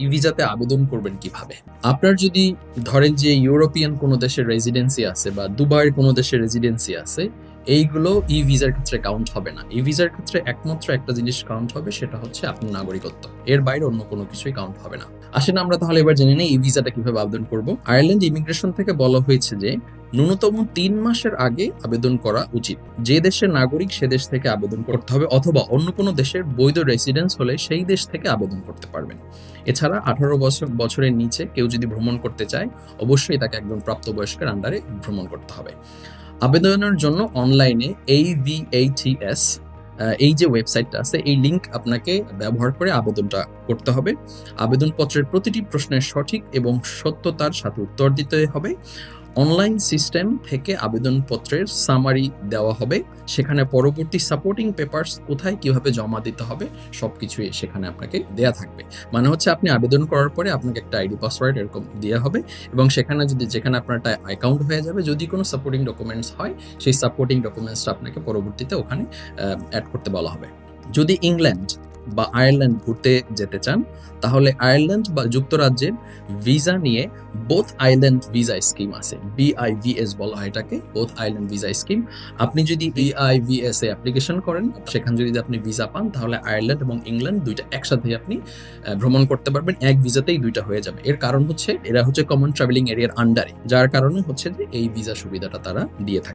ই ভিসাতে আবেদন করবেন কিভাবে। আপনার যদি ধরেন যে ইউরোপিয়ান কোনো দেশের রেসিডেন্সি আছে বা দুবাইয়ের কোনো দেশের রেসিডেন্সি আছে, এইগুলো ই ভিসার ক্ষেত্রে কাউন্ট হবে না। ই ভিসার ক্ষেত্রে একমাত্র একটা জিনিস কাউন্ট হবে, সেটা হচ্ছে আপনার নাগরিকত্ব। এর বাইরে অন্য কোনো কিছুই কাউন্ট হবে না। আসেন আমরা তাহলে এবার জেনে নিই ই ভিসাটা কিভাবে আবেদন করব। আয়ারল্যান্ড ইমিগ্রেশন থেকে বলা হয়েছে যে ন্যূনতম ৩ মাসের আগে আবেদন করা উচিত। যে দেশের নাগরিক সে দেশ থেকে আবেদন করতে হবে, অথবা অন্য কোনো দেশের বৈধ রেসিডেন্স হলে সেই দেশ থেকে আবেদন করতে পারবেন। এছাড়া 18 বছরের নিচে কেউ যদি ভ্রমণ করতে চায়, অবশ্যই তাকে একজন প্রাপ্তবয়স্কের আন্ডারে ভ্রমণ করতে হবে। আবেদনের জন্য অনলাইনে AVATS এই যে ওয়েবসাইটটা আছে, এই লিঙ্ক আপনাকে ব্যবহার করে আবেদনটা করতে হবে। আবেদনপত্রের প্রতিটি প্রশ্নের সঠিক এবং সত্যতার সাথে উত্তর দিতে হবে। অনলাইন সিস্টেম থেকে আবেদনপত্রের সামারি দেওয়া হবে, সেখানে পরবর্তী সাপোর্টিং পেপারস কোথায় কিভাবে জমা দিতে হবে সবকিছুই সেখানে আপনাকে দেয়া থাকবে। মানে হচ্ছে আপনি আবেদন করার পরে আপনাকে একটা আইডি পাসওয়ার্ড এরকম দেওয়া হবে, এবং সেখানে যেখানে আপনার একটা অ্যাকাউন্ট হয়ে যাবে, যদি কোনো সাপোর্টিং ডকুমেন্টস হয় সেই সাপোর্টিং ডকুমেন্টসটা আপনাকে পরবর্তীতে ওখানে অ্যাড করতে বলা হবে। যদি ইংল্যান্ড বা আয়ারল্যান্ড ঘুরতে যেতে চান, তাহলে আয়ারল্যান্ড বা যুক্তরাজ্যের ভিসা নিয়ে বোথ আইল্যান্ড ভিসা স্কিম আছে, BIVS বলা হয় এটাকে, বোথ আইল্যান্ড ভিসা স্কিম। আপনি যদি BIVS এ অ্যাপ্লিকেশন করেন, সেখানে যদি আপনি ভিসা পান, তাহলে আয়ারল্যান্ড এবং ইংল্যান্ড দুইটা একসাথে আপনি ভ্রমণ করতে পারবেন, এক ভিসাতেই দুইটা হয়ে যাবে। এর কারণ হচ্ছে এরা হচ্ছে কমন ট্রাভেলিং এরিয়ার আন্ডারে, যার কারণে হচ্ছে যে এই ভিসা সুবিধাটা তারা দিয়ে থাকে।